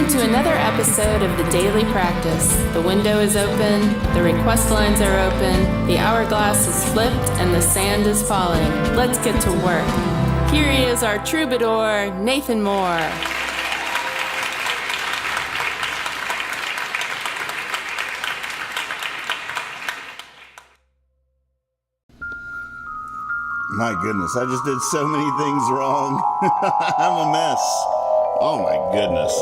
to another episode of The Daily Practice. The window is open, the request lines are open, the hourglass is flipped, and the sand is falling. Let's get to work. Here he is, our troubadour, Nathan Moore. My goodness, I just did so many things wrong. I'm a mess. Oh my goodness.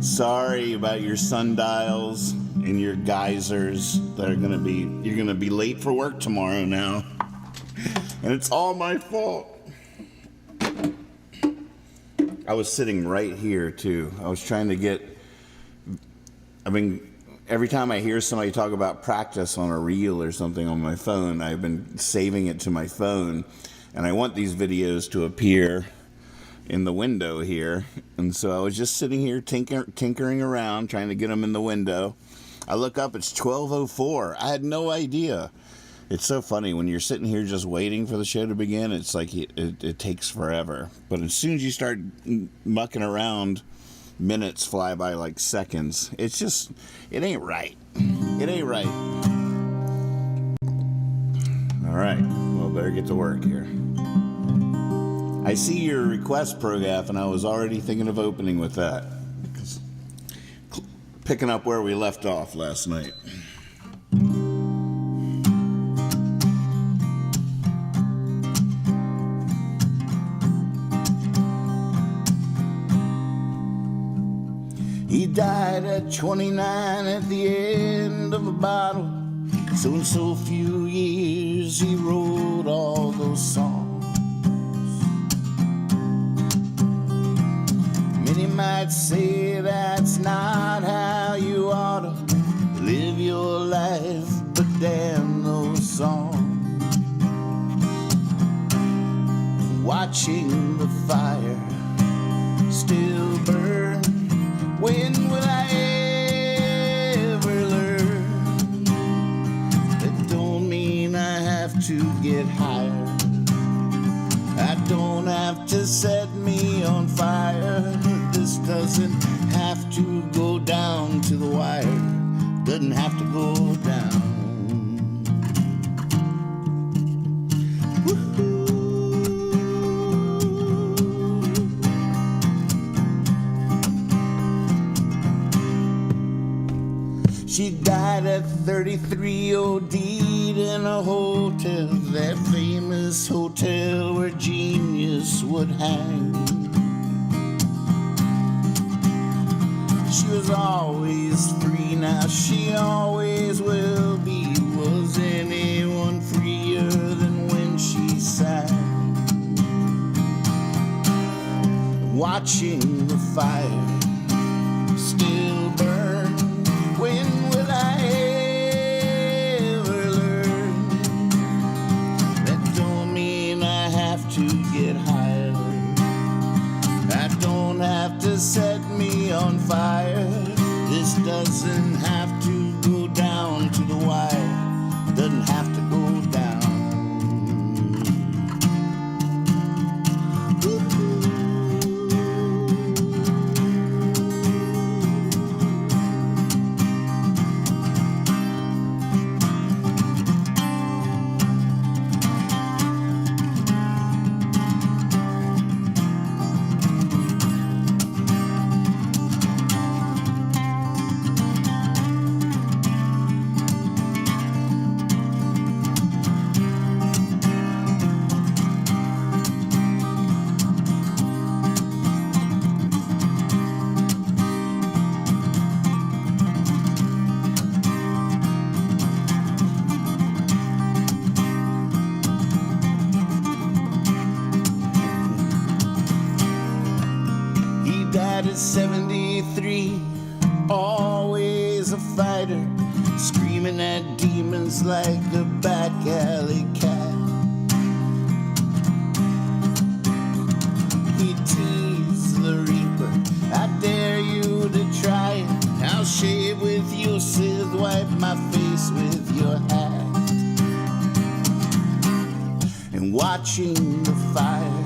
Sorry about your sundials and your geysers that are you're gonna be late for work tomorrow now. And it's all my fault. I was sitting right here too. I was trying to every time I hear somebody talk about practice on a reel or something on my phone, I've been saving it to my phone, and I want these videos to appear in the window here. And so I was just sitting here tinkering around, trying to get them in the window. I look up, it's 12:04. I had no idea. It's so funny when you're sitting here just waiting for the show to begin. It's like it takes forever. But as soon as you start mucking around, minutes fly by like seconds. It ain't right. It ain't right. All right, well, better get to work here. I see your request, Progaf, and I was already thinking of opening with that. Picking up where we left off last night. He died at 29 at the end of a bottle. So in so few years he wrote all those songs. Many might say that's not how you ought to live your life, but damn those songs. Watching the fire still burn. When will I ever learn? That don't mean I have to get higher. I don't have to set me on fire. This doesn't have to go down to the wire. Doesn't have to go down. Woo-hoo. She died at 33, OD'd in a hotel, that famous hotel where genius would hang. She was always free, now she always will be. Was anyone freer than when she sang? Watching the fire still burn. When will I ever learn? That don't mean I have to get higher. I don't have to set me on fire. This doesn't have to go down to the wire. Doesn't have to go down. Died at 73, always a fighter, screaming at demons like a back alley cat. He teased the reaper, I dare you to try it. I'll shave with your scythe, wipe my face with your hat. And watching the fire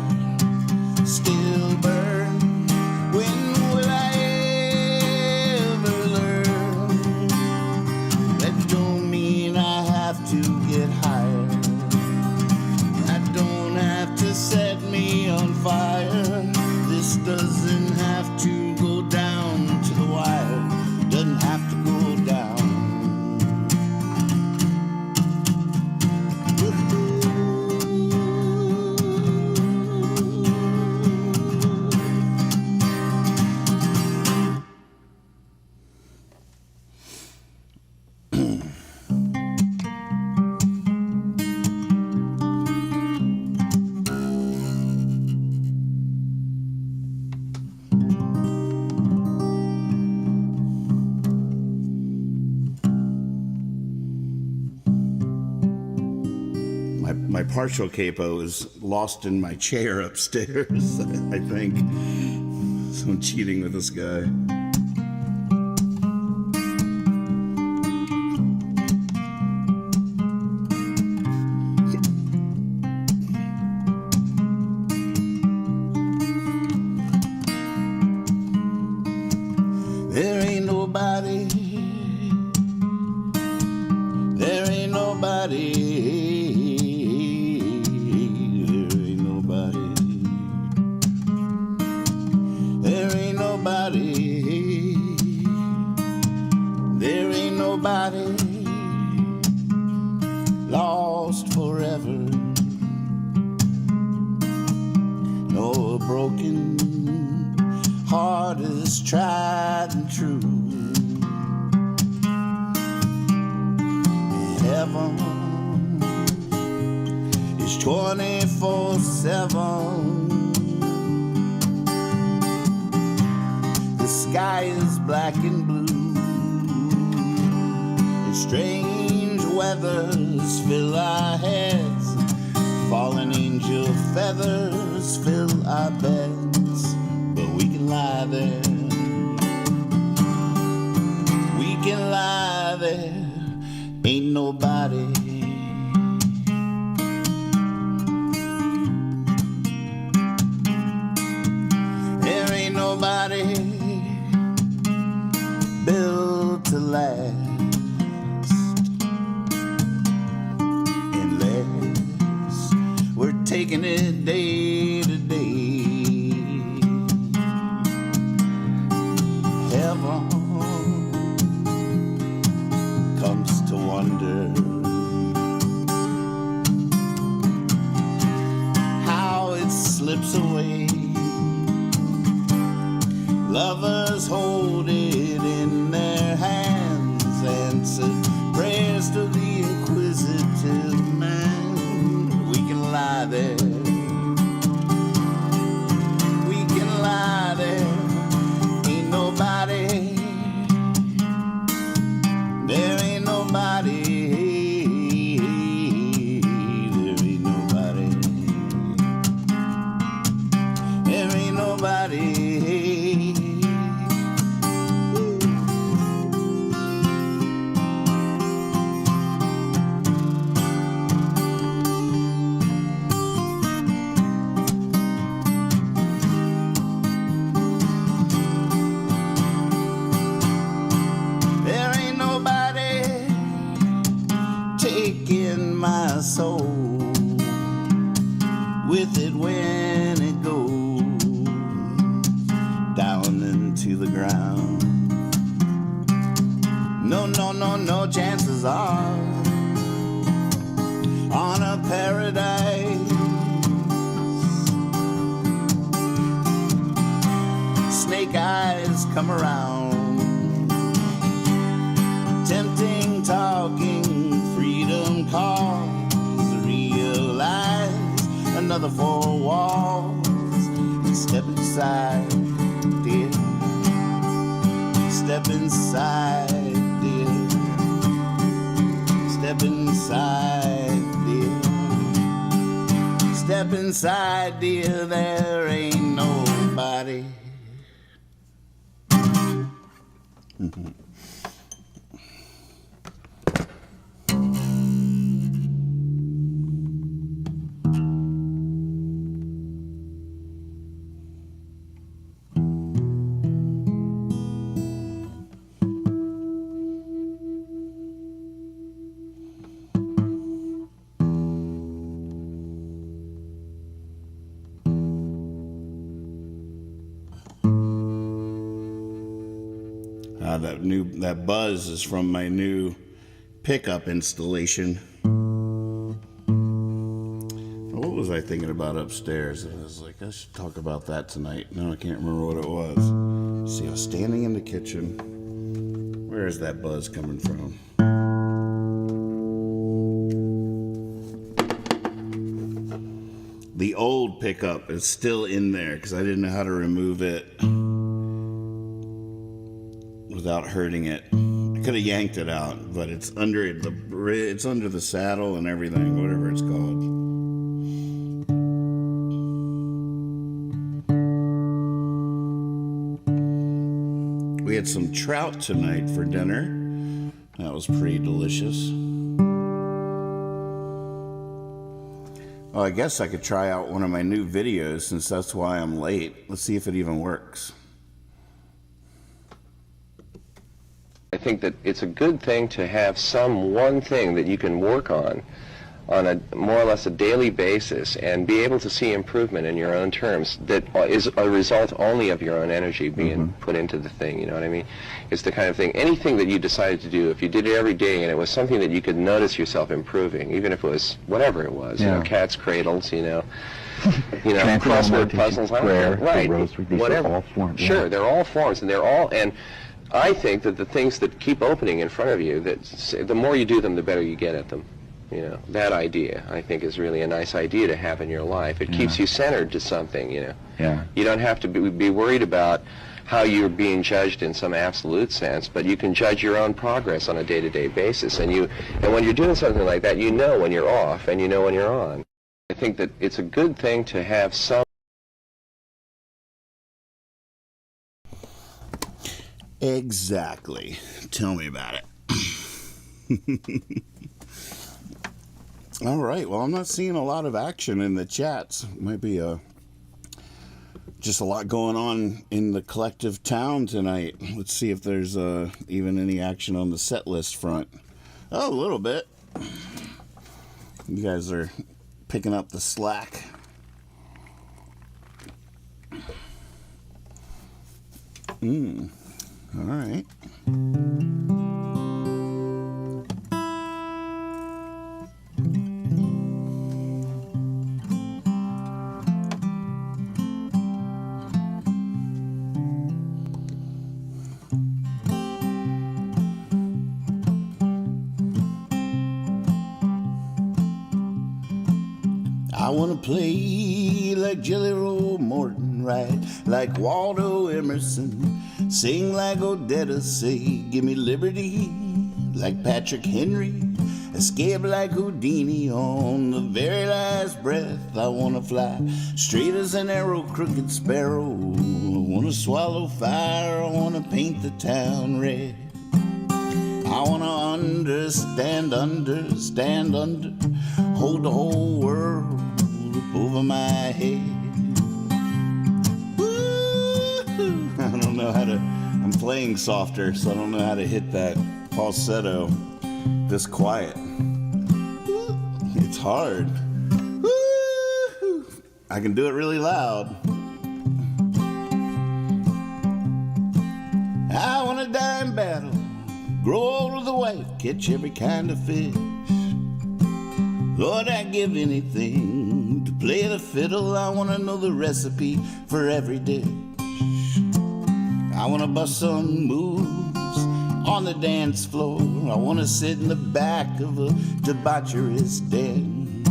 my partial capo is lost in my chair upstairs, I think. So I'm cheating with this guy. There ain't nobody, there ain't nobody, there ain't nobody, there ain't nobody, there ain't nobody lost forever. No broken heart is tried and true. Heaven is 24/7. The sky is black and blue, and strange weathers fill our heads. Fallen angel feathers fill our beds, but we can lie there. We can lie there. Ain't nobody. There ain't nobody built to last. Unless we're taking it day to day. Heaven comes to wonder how it slips away. Lovers hold it in their hands, answer prayers to the inquisitive man. We can lie there. We can lie there. Ain't nobody. There ain't nobody. There ain't nobody. There ain't nobody. Taking my soul with it when it goes down into the ground. No, no, no, no, chances are on a paradise. Snake eyes come around, tempting, talking, freedom calls. Realize another four walls and step inside, dear. Step inside, dear. Step inside, dear. Step inside, dear. There ain't nobody. That buzz is from my new pickup installation. What was I thinking about upstairs? I was like, I should talk about that tonight. No, I can't remember what it was. See, I was standing in the kitchen. Where is that buzz coming from? The old pickup is still in there because I didn't know how to remove it without hurting it. I could have yanked it out, but it's under the saddle and everything, whatever it's called. had some trout tonight for dinner. That was pretty delicious. Well, I guess I could try out one of my new videos since that's why I'm late. Let's see if it even works. I think that it's a good thing to have some one thing that you can work on a more or less a daily basis and be able to see improvement in your own terms that is a result only of your own energy being put into the thing, you know what I mean? It's the kind of thing, anything that you decided to do, if you did it every day and it was something that you could notice yourself improving, even if it was whatever it was, you know, cat's cradles, you know, crossword puzzles, right, whatever. All forms, sure, they're all forms, and they're all, and I think that the things that keep opening in front of you, that the more you do them, the better you get at them. You know, that idea, I think, is really a nice idea to have in your life. It keeps you centered to something, you know. Yeah. You don't have to be worried about how you're being judged in some absolute sense, but you can judge your own progress on a day-to-day basis. And when you're doing something like that, you know when you're off and you know when you're on. I think that it's a good thing to have some... Exactly. Tell me about it. All right. Well, I'm not seeing a lot of action in the chats. Might be just a lot going on in the collective town tonight. Let's see if there's even any action on the set list front. Oh, a little bit. You guys are picking up the slack. All right. I wanna play like Jelly Roll Morton, write like Waldo Emerson, sing like Odetta, say, give me liberty like Patrick Henry, escape like Houdini on the very last breath. I wanna fly straight as an arrow, crooked sparrow. I wanna swallow fire, I wanna paint the town red. I wanna understand under, hold the whole world up over my head. Woo-hoo. I don't know how to, I'm playing softer, so I don't know how to hit that falsetto this quiet. It's hard. Woo-hoo. I can do it really loud. I wanna die in battle, grow old with a wife, catch every kind of fish. Lord, I'd give anything to play the fiddle. I want to know the recipe for every dish. I want to bust some moves on the dance floor. I want to sit in the back of a debaucherous den.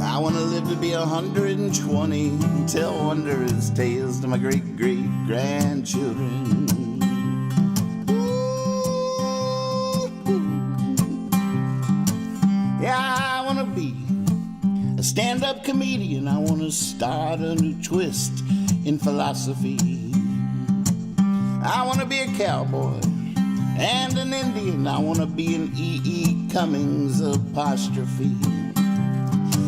I want to live to be 120 and tell wondrous tales to my great-great-grandchildren. I want to be a stand-up comedian. I want to start a new twist in philosophy. I want to be a cowboy and an Indian. I want to be an E.E. Cummings apostrophe.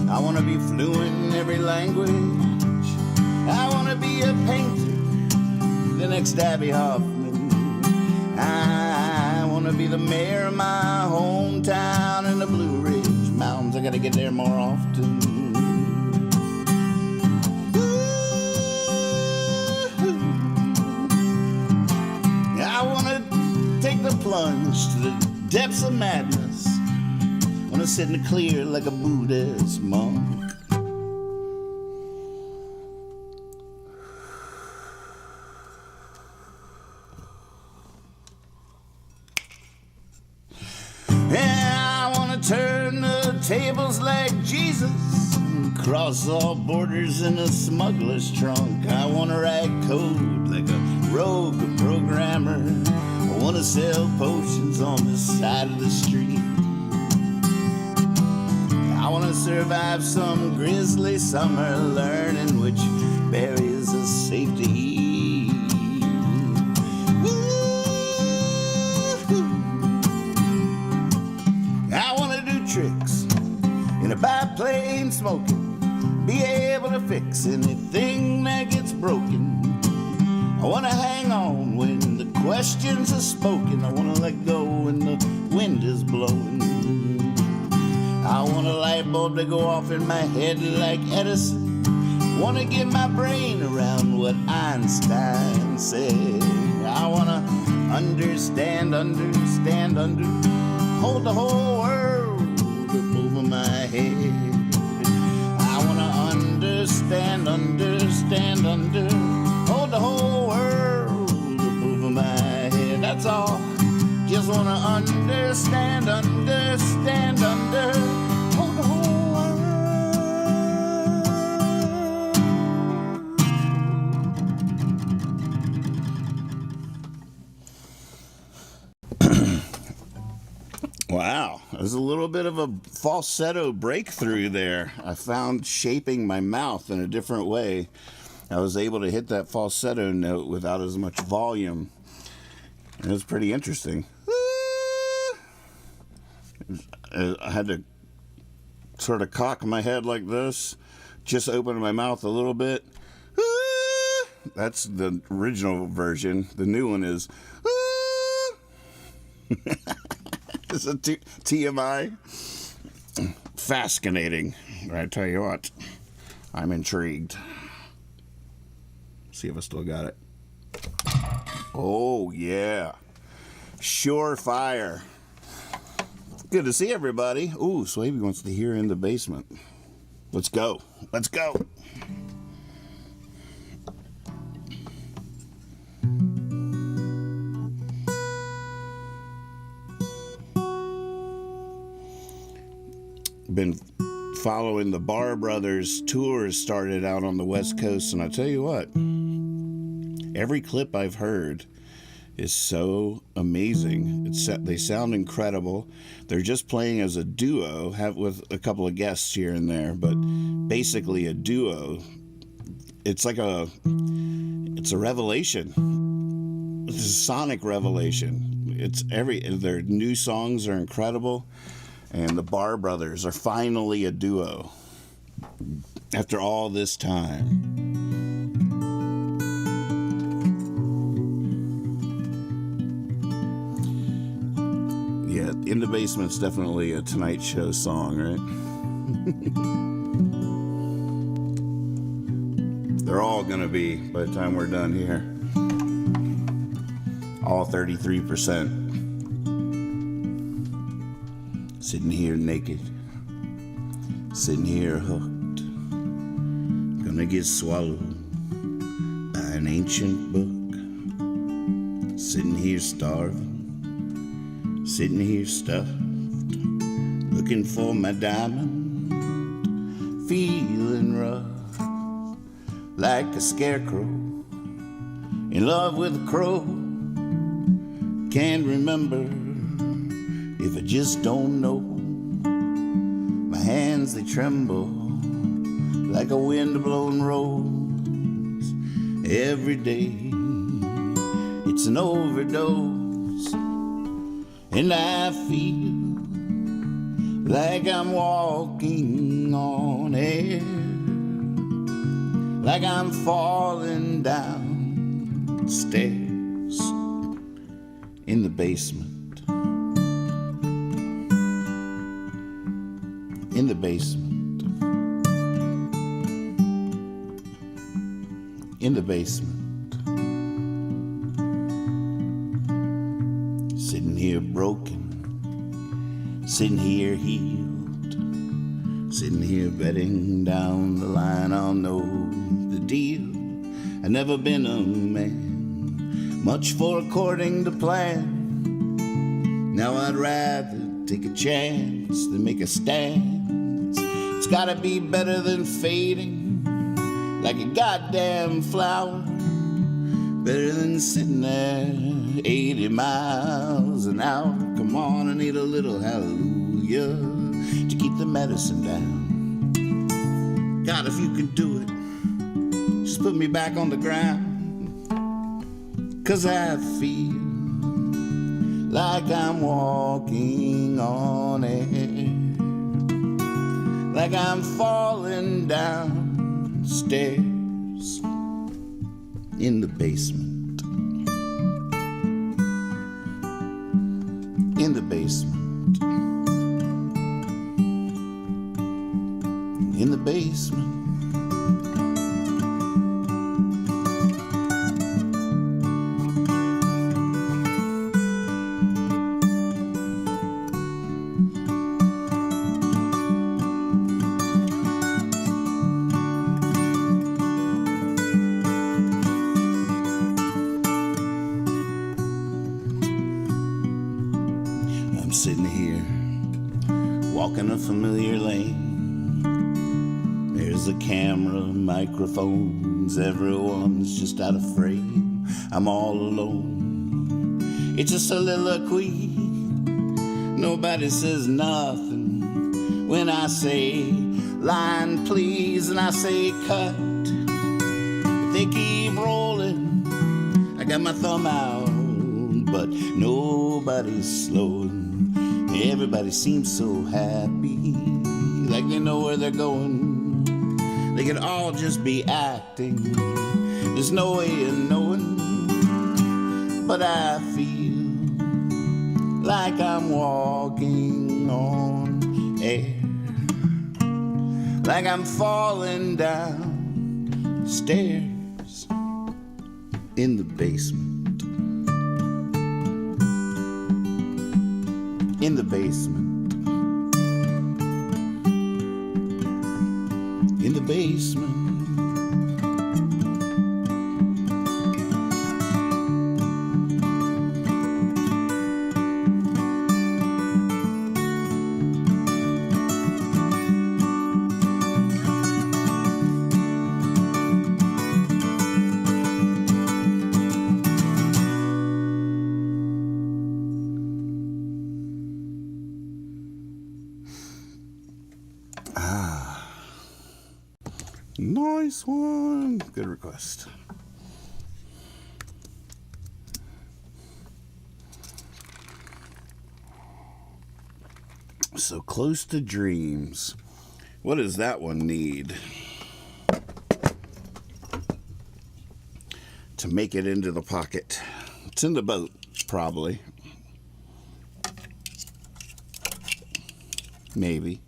I want to be fluent in every language. I want to be a painter, the next Abby Hoffman. I want to be the mayor of my hometown in the Blue Ridge Mountains. I gotta get there more often. I wanna take the plunge to the depths of madness. I wanna sit in the clear like a Buddhist monk. Turn the tables like Jesus, cross all borders in a smuggler's trunk. I want to write code like a rogue programmer. I want to sell potions on the side of the street. I want to survive some grisly summer, learning which berries are safe to eat. smoking, be able to fix anything that gets broken. I wanna hang on when the questions are spoken. I wanna let go when the wind is blowing. I want a light bulb to go off in my head like Edison. Wanna get my brain around what Einstein said. I wanna understand, hold the whole world over my head. I wanna understand, hold the whole world over my head. That's all. Just wanna understand, hold the whole world. Wow, there's a little bit of a falsetto breakthrough there. I found shaping my mouth in a different way. I was able to hit that falsetto note without as much volume. It was pretty interesting. I had to sort of cock my head like this, just open my mouth a little bit. That's the original version. The new one is it's a TMI. Fascinating. I tell you what, I'm intrigued. See if I still got it. Oh, yeah. Surefire. Good to see everybody. Ooh, Swaby wants to hear In the Basement. Let's go. Let's go. Been following the Barr Brothers tours, started out on the West Coast, and I tell you what, every clip I've heard is so amazing. They sound incredible. They're just playing as a duo, with a couple of guests here and there, but basically a duo. It's a revelation. It's a sonic revelation. Their new songs are incredible, and the Barr Brothers are finally a duo after all this time. Yeah, In the Basement's definitely a Tonight Show song, right? They're all gonna be by the time we're done here. All 33%. Sitting here naked. Sitting here hooked. Gonna get swallowed by an ancient book. Sitting here starving. Sitting here stuffed, looking for my diamond, feeling rough, like a scarecrow, in love with a crow. Can't remember if I just don't know. My hands, they tremble like a wind-blown rose. Every day, it's an overdose. And I feel like I'm walking on air, like I'm falling down stairs in the basement. In the basement. In the basement. Sitting here broken, sitting here healed, sitting here betting down the line I'll know the deal. I've never been a man, much for according to plan. Now I'd rather take a chance than make a stand. It's gotta be better than fading like a goddamn flower. Better than sitting there 80 miles an hour. Come on, I need a little hallelujah to keep the medicine down. God, if you could do it, just put me back on the ground. 'Cause I feel like I'm walking on air, like I'm falling downstairs in the basement. In the basement. In the basement. Sitting here, walking a familiar lane. There's a camera, microphones, everyone's just out of frame. I'm all alone, it's a soliloquy. Nobody says nothing when I say, line please, and I say cut. But they keep rolling, I got my thumb out, but nobody's slowing. Everybody seems so happy, like they know where they're going. They could all just be acting, there's no way of knowing. But I feel like I'm walking on air, like I'm falling down stairs in the basement. In the basement. In the basement. Nice one. Good request. So close to dreams. What does that one need to make it into the pocket? It's in the boat, probably. Maybe.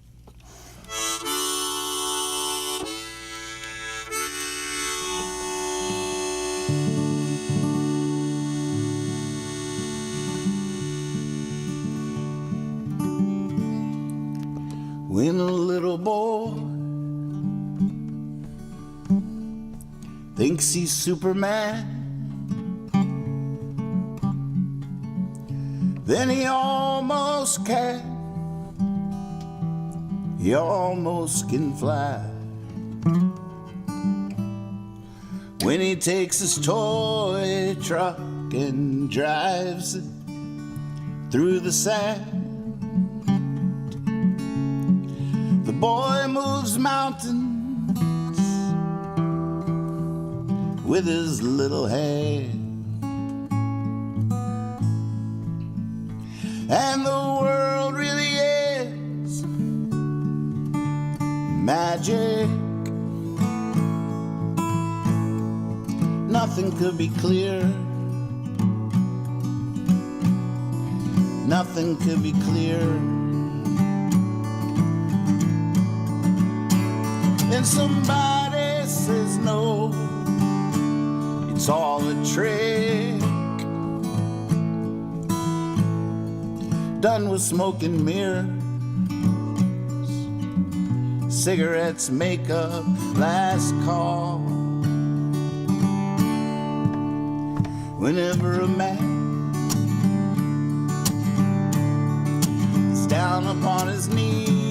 When a little boy thinks he's Superman, then he almost can. He almost can fly. When he takes his toy truck and drives it through the sand, the boy moves mountains with his little hand. And the world really is magic. Nothing could be clearer. Nothing could be clearer. And somebody says no, it's all a trick. Done with smoking mirrors, cigarettes, makeup, last call. Whenever a man is down upon his knees,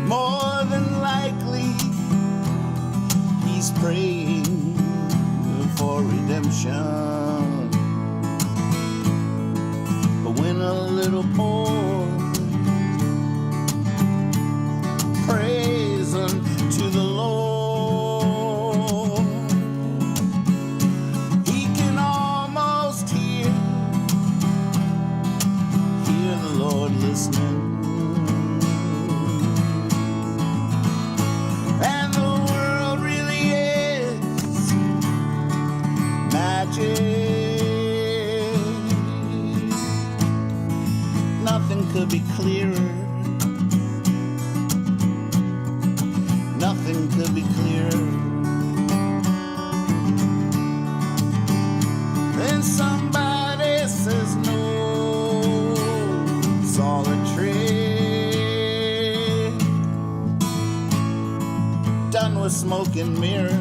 more than likely he's praying for redemption. But when a little boy prays unto the Lord, he can almost hear the Lord listening. magic. Nothing could be clearer. Nothing could be clearer. Then somebody says no, it's all a trick. Done with smoke and mirrors,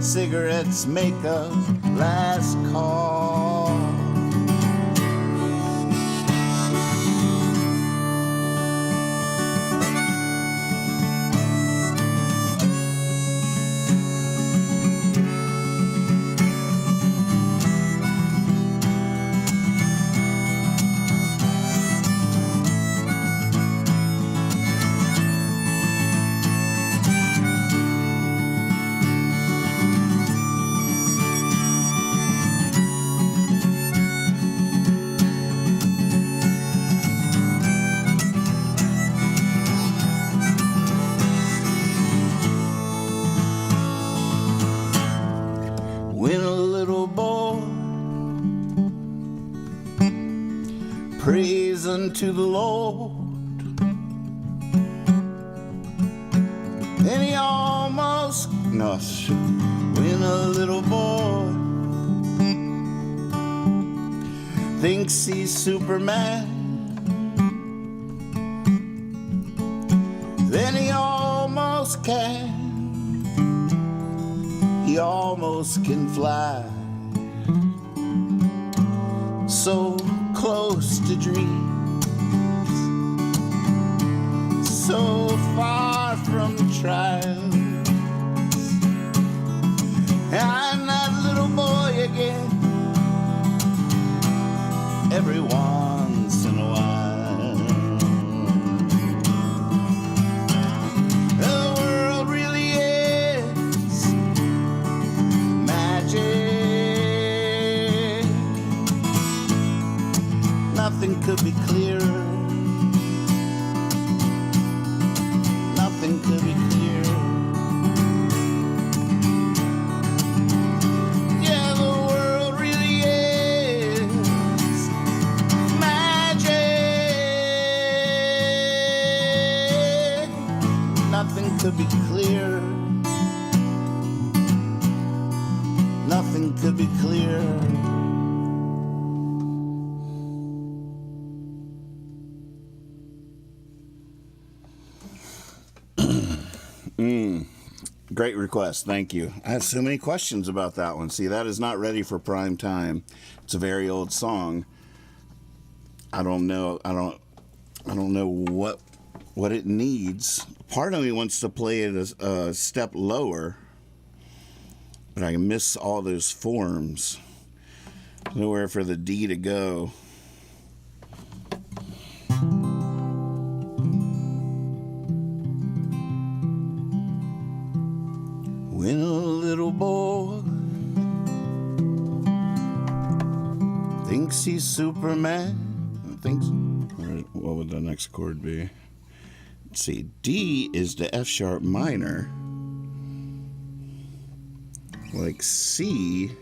cigarettes, makeup, last call. When a little boy prays unto the Lord, and he almost, no, when a little boy thinks he's Superman, then he almost can. He almost can fly, so close to dreams, so far from trials. I'm that little boy again, every once in a while. Nothing could be clearer. Nothing could be clearer. Yeah, the world really is magic. Nothing could be clearer. Nothing could be clearer. Great request. Thank you. I have so many questions about that one. See, that is not ready for prime time. It's a very old song. I don't know what it needs. Part of me wants to play it a step lower, but I miss all those forms. Nowhere for the D to go. When a little boy thinks he's Superman, what would the next chord be? Let's see, D is the F sharp minor, like C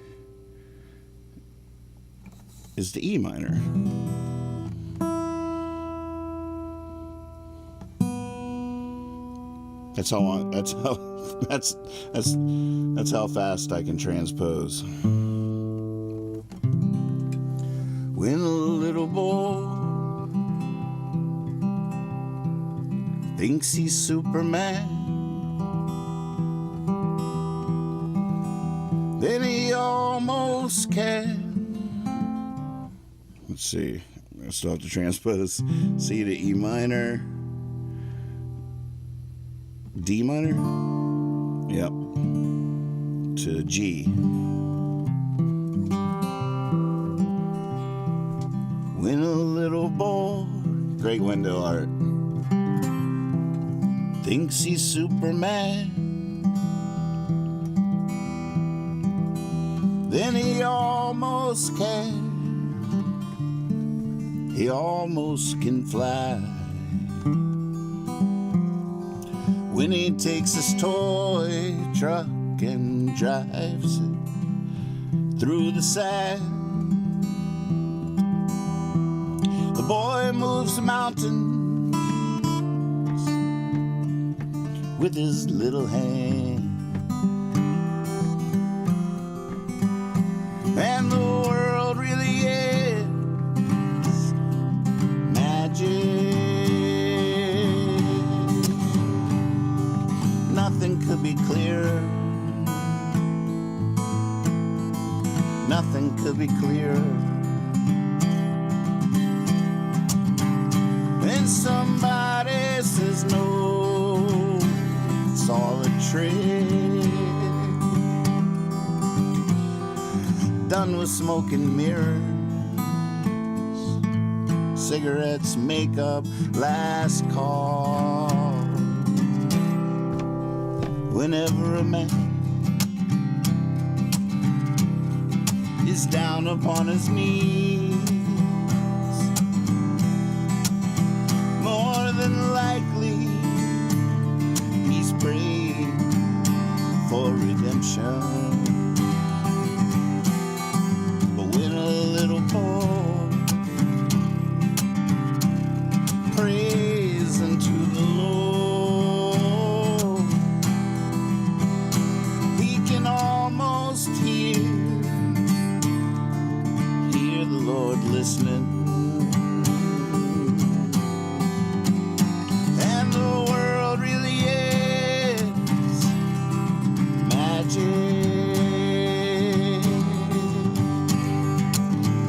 is the E minor. That's how fast I can transpose. When a little boy thinks he's Superman, then he almost can. Let's see, I still have to transpose C to E minor, D minor, yep, to G. When a little boy, great window art, thinks he's Superman, then he almost can. He almost can fly. When he takes his toy truck and drives it through the sand. The boy moves the mountains with his little hand. And the world really is magic. Nothing could be clearer. Nothing could be clearer. And somebody says no, it's all a trick. Done with smoke and mirrors, cigarettes, makeup, last call. Whenever a man is down upon his knees, more than likely he's praying for redemption. But when a little boy prays unto the Lord, he can almost hear the Lord listening. And the world really is magic.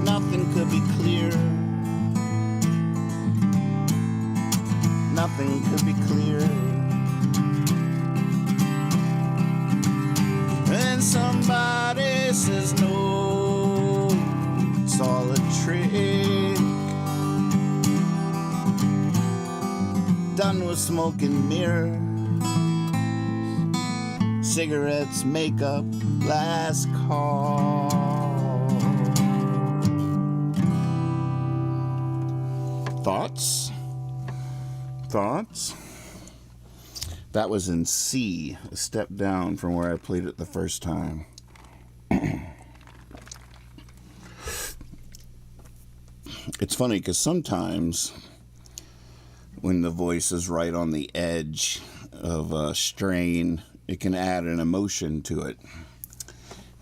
Nothing could be clearer. Nothing could be clearer. And somebody says no, it's all a trick. Done with smoke and mirrors, cigarettes, makeup, last call. Thoughts? Thoughts? That was in C, a step down from where I played it the first time. It's funny because sometimes when the voice is right on the edge of a strain, it can add an emotion to it.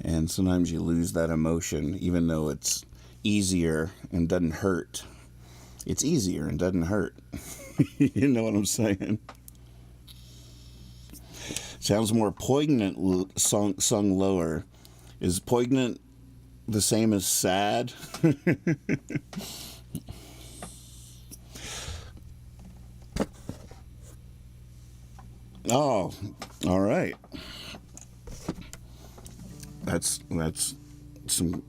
And sometimes you lose that emotion, even though it's easier and doesn't hurt. It's easier and doesn't hurt. You know what I'm saying? Sounds more poignant sung lower. Is poignant the same as sad? Oh, all right. That's some.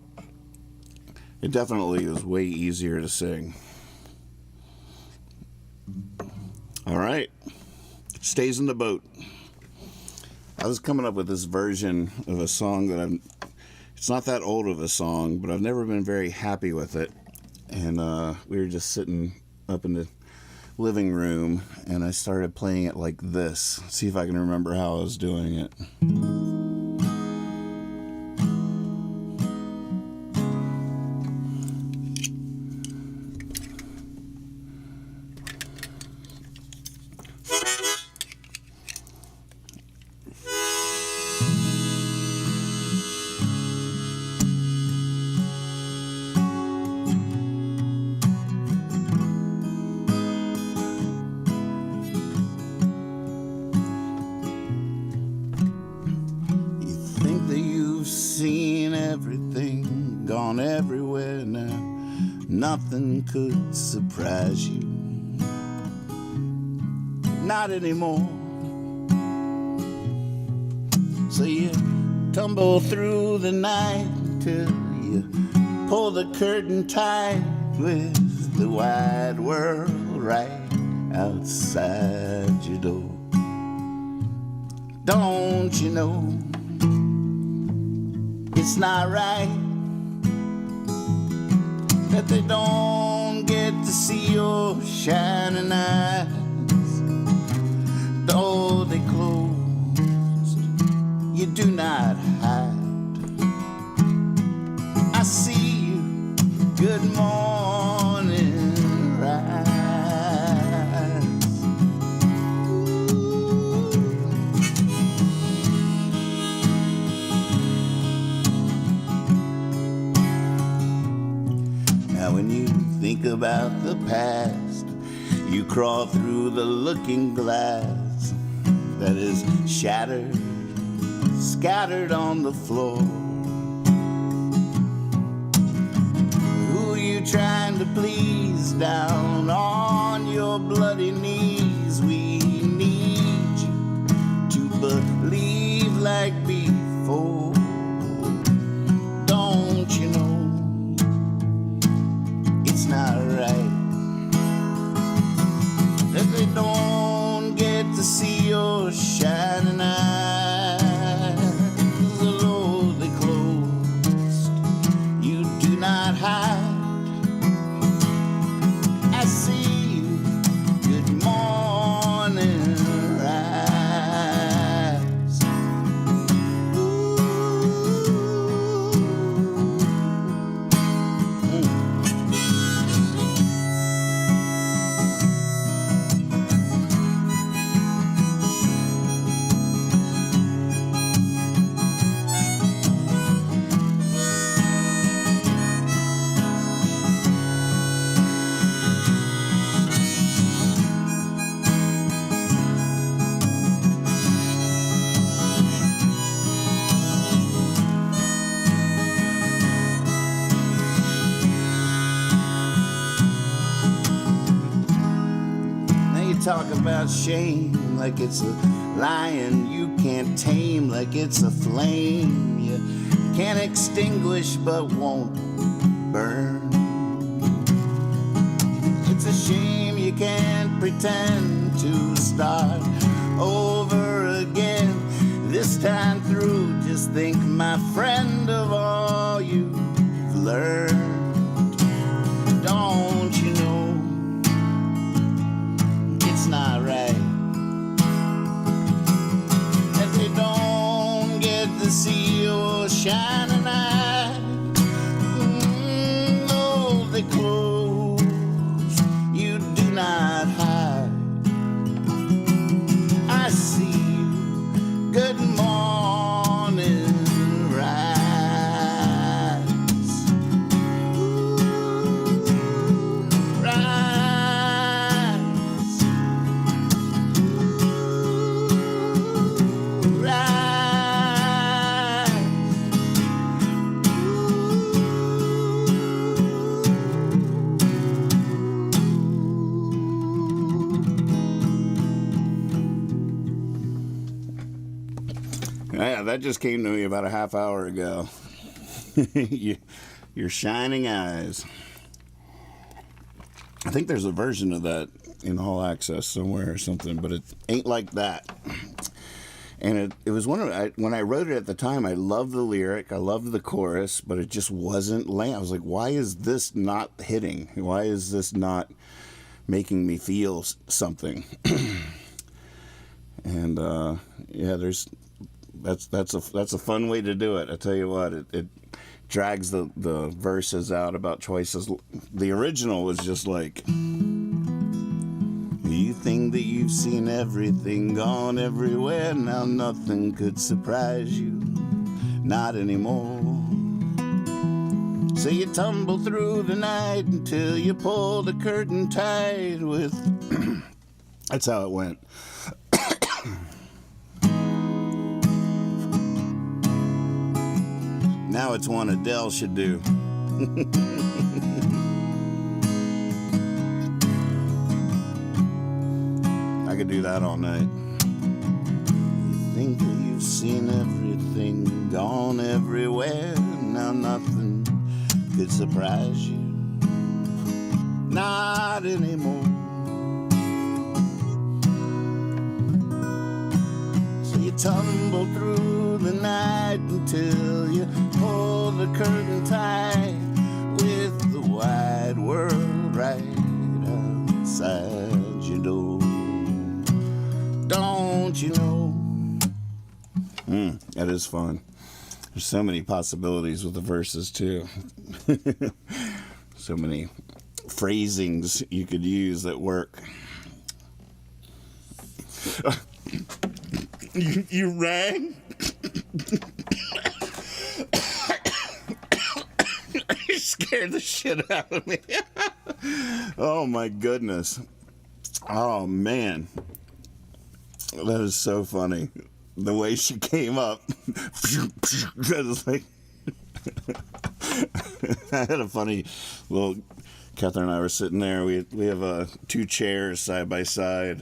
It definitely is way easier to sing. All right, stays in the boat. I was coming up with this version of a song that it's not that old of a song, but I've never been very happy with it. And we were just sitting up in the living room, and I started playing it like this. See if I can remember how I was doing it. Everything gone everywhere now. Nothing could surprise you. Not anymore. So you tumble through the night till you pull the curtain tight with the wide world right outside your door. Don't you know it's not right that they don't get to see your shining eyes? Though they closed your do not hide. I see you, good morning, rise. Now when you think about the past, you crawl through the looking glass that is shattered, scattered on the floor. Who you trying to please down on your bloody knees? We need you to believe like before. Don't you know it's not right that they don't get to see your shining eyes? Although they closed, you do not hide. I see you, good morning, rise. Ooh. Talk about shame like it's a lion you can't tame, like it's a flame you can't extinguish but won't burn. It's a shame you can't pretend to start over again. This time through, just think, my friend, of all you've learned. Don't you know it's not right that they don't get to see your shining eye? No, they close, you do not hide. I see you, good morning, rise. Rise. Yeah, that just came to me about a half hour ago. Your shining eyes. I think there's a version of that in All Access somewhere or something, but it ain't like that. And it was one of, when I wrote it at the time, I loved the lyric, I loved the chorus, but it just wasn't laying. I was like, why is this not hitting? Why is this not making me feel something? And yeah, that's a fun way to do it. I tell you what, it drags the verses out about choices. The original was just like, you think that you've seen everything, gone everywhere, now nothing could surprise you, not anymore. So you tumble through the night until you pull the curtain tight with that's how it went. Now it's one Adele should do. I could do that all night. You think that you've seen everything, gone everywhere, now nothing could surprise you, not anymore. So you tumble through the night until you pull the curtain tight with the wide world right outside your door. Don't you know? That is fun. There's so many possibilities with the verses, too. So many phrasings you could use that work. You rang? You scared the shit out of me. Oh, my goodness. Oh, man. That is so funny. The way she came up. I was like... I had a funny little... Catherine and I were sitting there. We have 2 chairs side by side,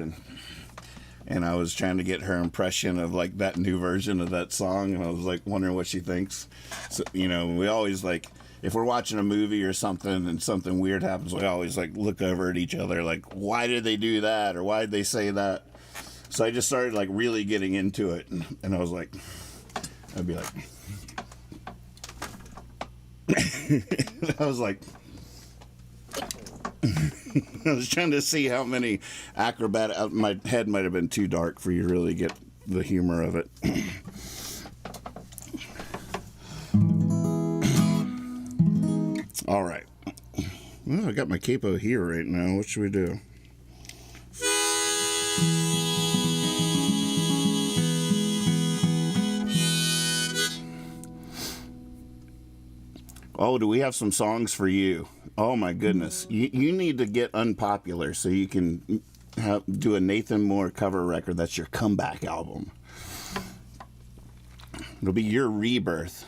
and I was trying to get her impression of like that new version of that song, and I was like wondering what she thinks. So, you know, we always like, if we're watching a movie or something and something weird happens, we always like look over at each other like, why did they do that, or why did they say that? So I just started like really getting into it, and I was like, I'd be like, I was like, I was trying to see how many acrobatic. My head might have been too dark for you to really get the humor of it. All right. Well, I got my capo here right now. What should we do? Oh, do we have some songs for you? Oh, my goodness. You need to get unpopular so you can do a Nathan Moore cover record. That's your comeback album. It'll be your rebirth.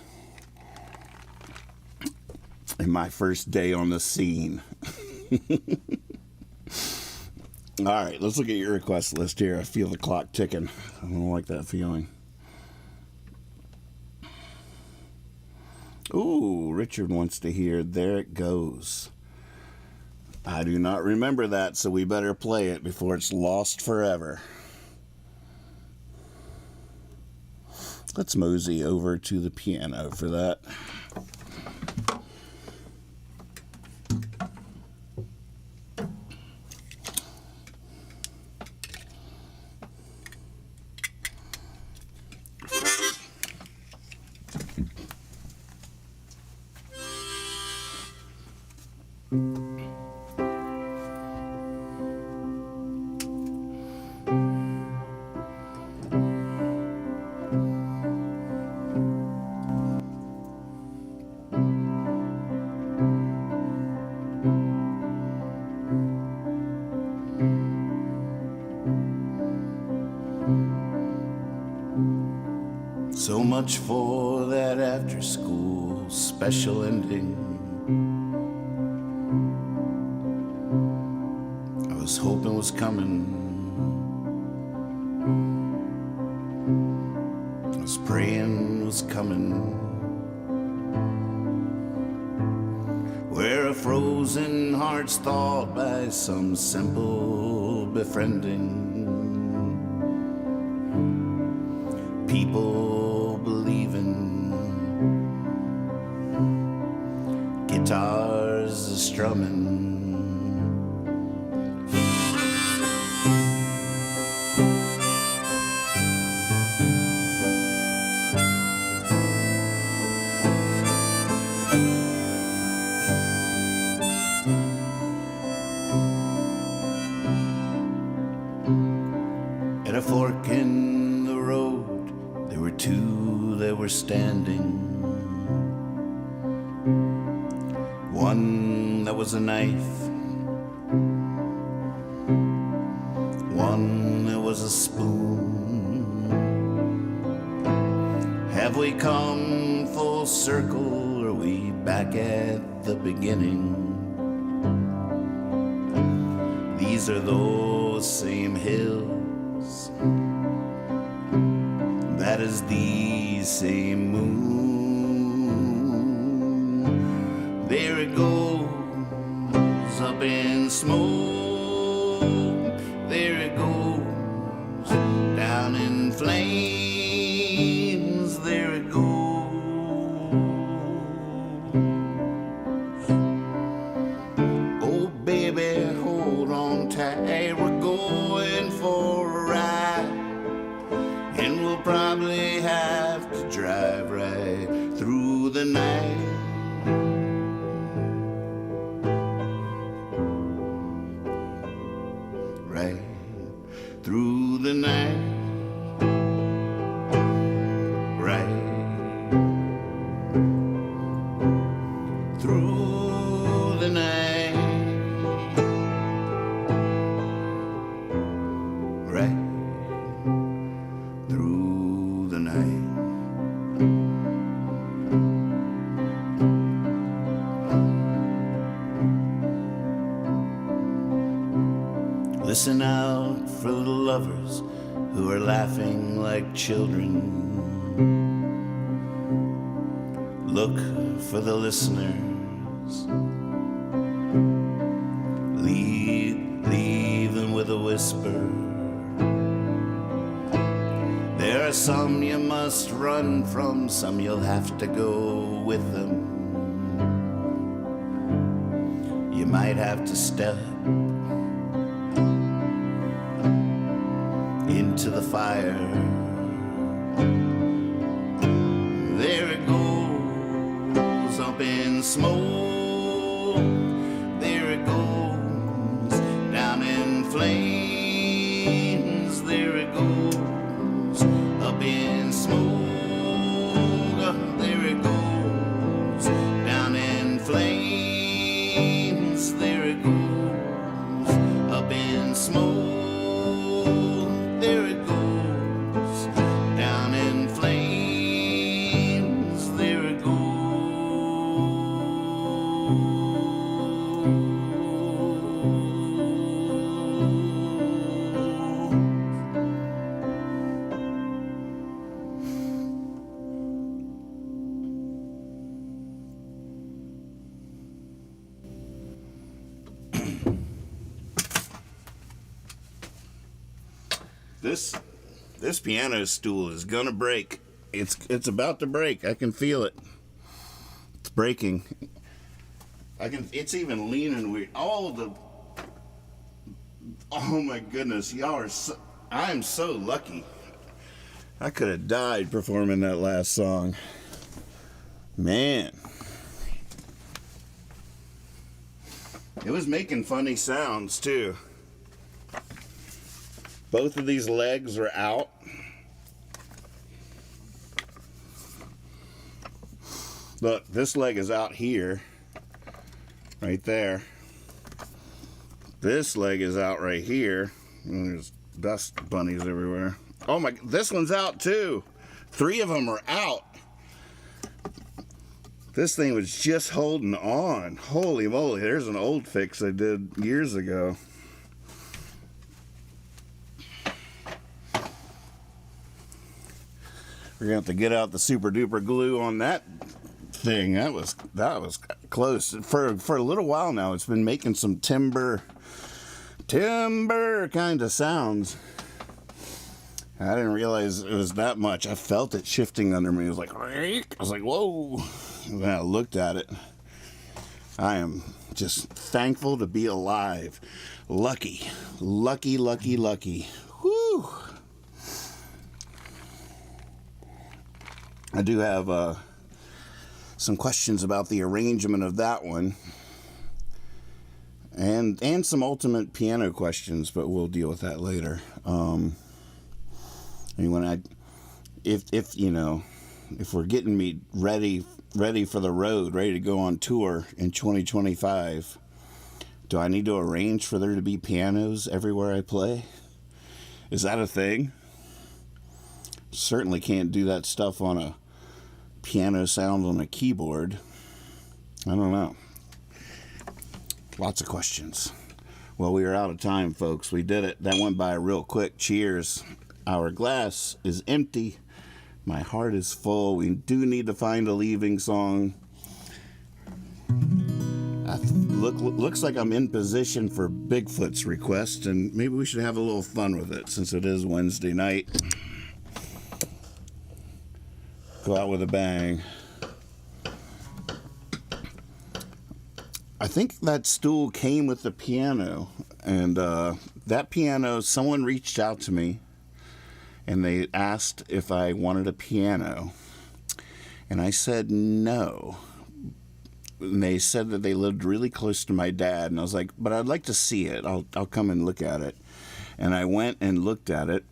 And my first day on the scene. All right, let's look at your request list here. I feel the clock ticking. I don't like that feeling. Ooh, Richard wants to hear There It Goes. I do not remember that, so we better play it before it's lost forever. Let's mosey over to the piano for that. So much for that after school special ending. I was hoping was coming. I was praying was coming. Where a frozen heart's thawed by some simple befriending. People believing, guitars strumming. At a fork in the road, there were 2 that were standing. One that was a knife, one that was a spoon. Have we come full circle? Are we back at the beginning? These are those same hills, that is the same moon. There it goes, up in smoke. There it goes, down in flames. There it goes. Oh baby, hold on tight. We're going for a ride, and we'll probably have to right through the night. Right through the night. Right through the night. Right through the night. Listen out for the lovers who are laughing like children. Look for the listeners. Leave them with a whisper. There are some you must run from, some you'll have to go with them. You might have to step into the fire. There it goes, up in smoke. There it goes, down in flames. There it goes, up in smoke. There it goes, down in flames. There it goes, up in smoke. There it goes, down in flames. There it goes. This piano stool is gonna break. It's about to break. I can feel it. It's breaking. It's even leaning weird. Oh my goodness, y'all are I'm so lucky. I could have died performing that last song. Man. It was making funny sounds too. Both of these legs are out. Look, this leg is out here, right there. This leg is out right here. And there's dust bunnies everywhere. Oh my, this one's out too. 3 of them are out. This thing was just holding on. Holy moly, there's an old fix I did years ago. We're gonna have to get out the super duper glue on that thing. That was close. For a little while now, it's been making some timber kind of sounds. I didn't realize it was that much. I felt it shifting under me. It was like, I was like, whoa. When I looked at it, I am just thankful to be alive. Lucky. Whew. I do have some questions about the arrangement of that one, and some ultimate piano questions, but we'll deal with that later. If we're getting me ready for the road, ready to go on tour in 2025, do I need to arrange for there to be pianos everywhere I play? Is that a thing? Certainly can't do that stuff on a piano sound on a keyboard. I don't know. Lots of questions. Well, we are out of time, folks. We did it. That went by real quick. Cheers. Our glass is empty. My heart is full. We do need to find a leaving song. Looks like I'm in position for Bigfoot's request, and maybe we should have a little fun with it since it is Wednesday night. Go out with a bang. I think that stool came with the piano, and that piano, someone reached out to me and they asked if I wanted a piano, And I said no. And they said that they lived really close to my dad. And I was like, but I'd like to see it. I'll come and look at it. And I went and looked at it.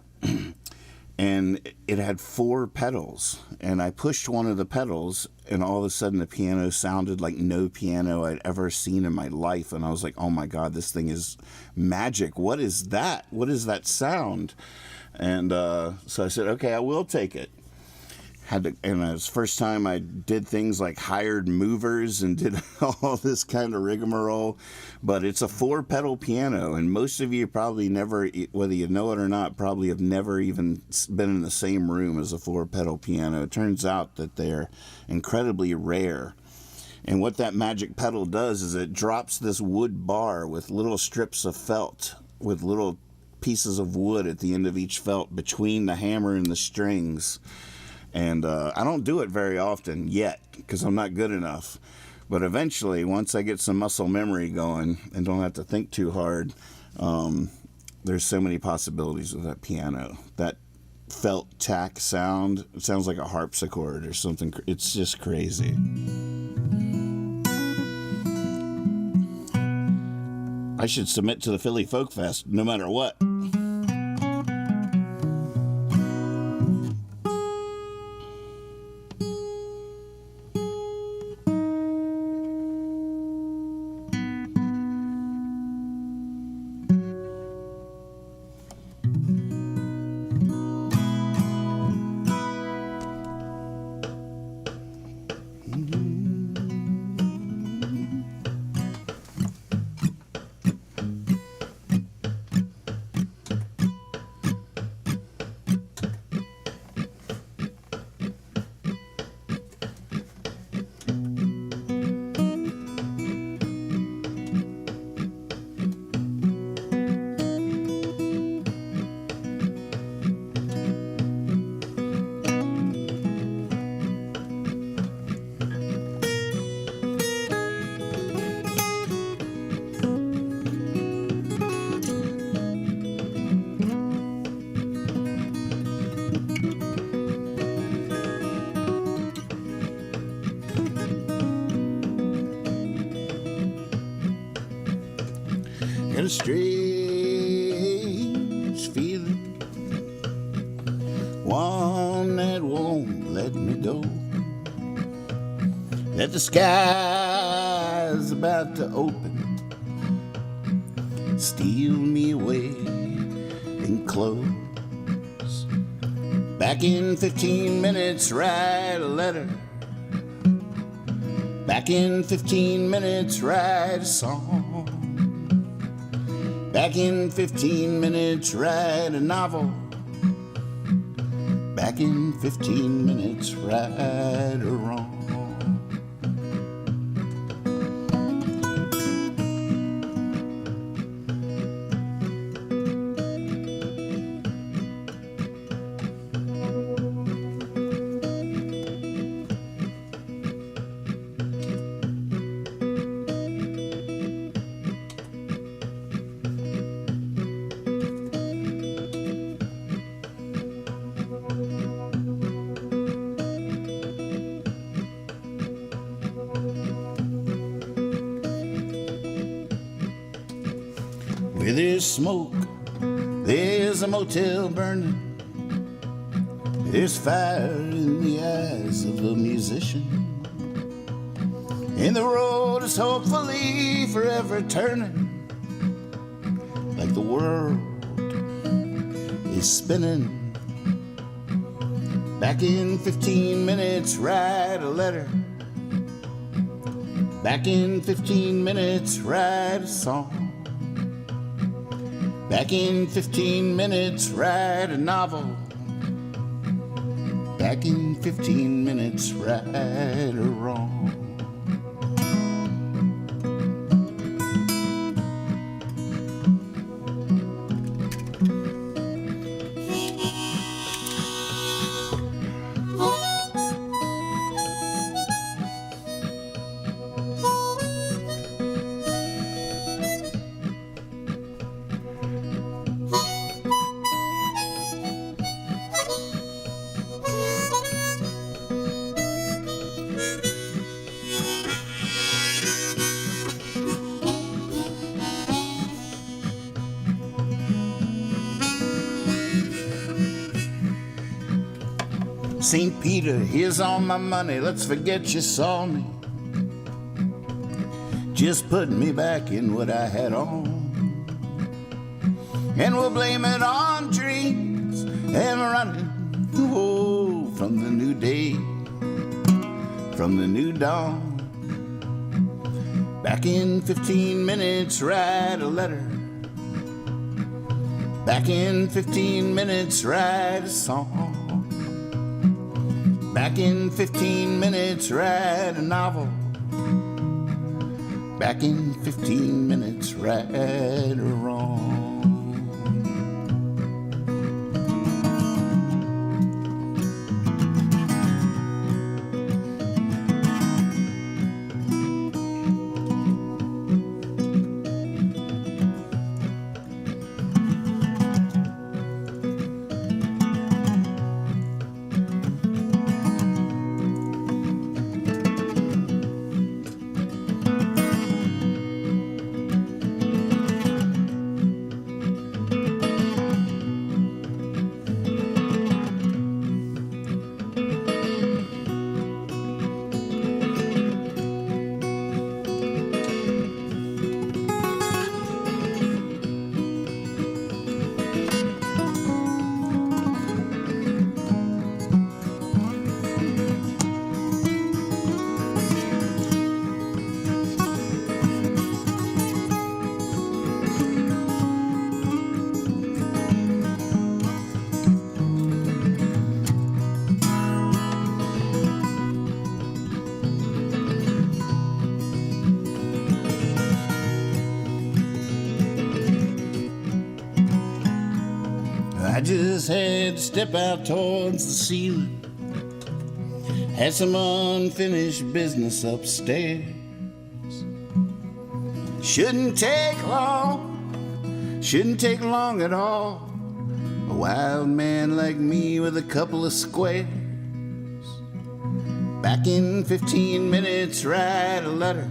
And it had 4 pedals. And I pushed one of the pedals, and all of a sudden the piano sounded like no piano I'd ever seen in my life. And I was like, oh my God, this thing is magic. What is that? What is that sound? And so I said, okay, I will take it. And it was the first time I did things like hired movers and did all this kind of rigmarole. But it's a 4-pedal piano, and most of you probably never, whether you know it or not, probably have never even been in the same room as a 4-pedal piano. It turns out that they're incredibly rare. And what that magic pedal does is it drops this wood bar with little strips of felt, with little pieces of wood at the end of each felt between the hammer and the strings. And I don't do it very often yet because I'm not good enough. But eventually, once I get some muscle memory going and don't have to think too hard, there's so many possibilities with that piano. That felt tack sound, it sounds like a harpsichord or something. It's just crazy. I should submit to the Philly Folk Fest no matter what. Got a strange feeling, one that won't let me go, that the sky's about to open, steal me away and close. Back in 15 minutes, write a letter. Back in 15 minutes, write a song. Back in 15 minutes, write a novel. Back in 15 minutes, right or wrong. Where there's smoke, there's a motel burning. There's fire in the eyes of a musician. And the road is hopefully forever turning, like the world is spinning. Back in 15 minutes, write a letter. Back in 15 minutes, write a song. Back in 15 minutes, write a novel. Back in 15 minutes, right or wrong. St. Peter, here's all my money, let's forget you saw me. Just put me back in what I had on. And we'll blame it on dreams and running, oh, from the new day, from the new dawn. Back in 15 minutes, write a letter. Back in 15 minutes, write a song. Back in 15 minutes, write a novel. Back in 15 minutes, right or wrong. I just had to step out towards the ceiling. Had some unfinished business upstairs. Shouldn't take long at all. A wild man like me with a couple of squares. Back in 15 minutes, write a letter.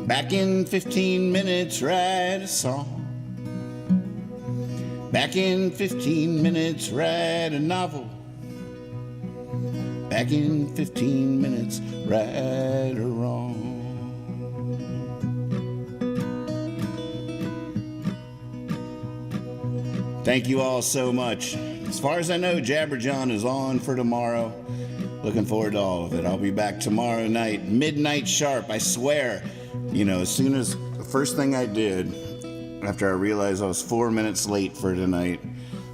Back in 15 minutes, write a song. Back in 15 minutes, write a novel. Back in 15 minutes, right or wrong. Thank you all so much. As far as I know, Jabberjohn is on for tomorrow. Looking forward to all of it. I'll be back tomorrow night, midnight sharp, I swear. You know, as soon as the first thing I did after I realized I was 4 minutes late for tonight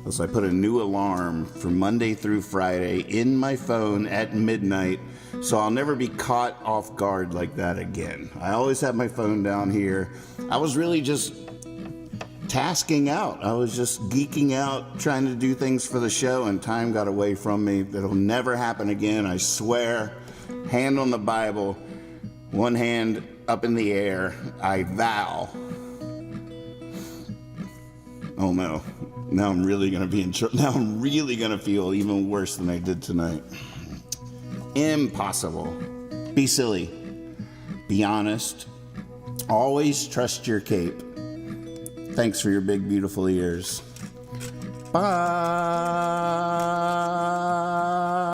was I put a new alarm for Monday through Friday in my phone at midnight, so I'll never be caught off guard like that again. I always have my phone down here. I was really just tasking out. I was just geeking out, trying to do things for the show, and time got away from me. That'll never happen again, I swear. Hand on the Bible, one hand up in the air, I vow. Oh no, now I'm really gonna be in trouble. Now I'm really gonna feel even worse than I did tonight. Impossible. Be silly. Be honest. Always trust your cape. Thanks for your big, beautiful ears. Bye.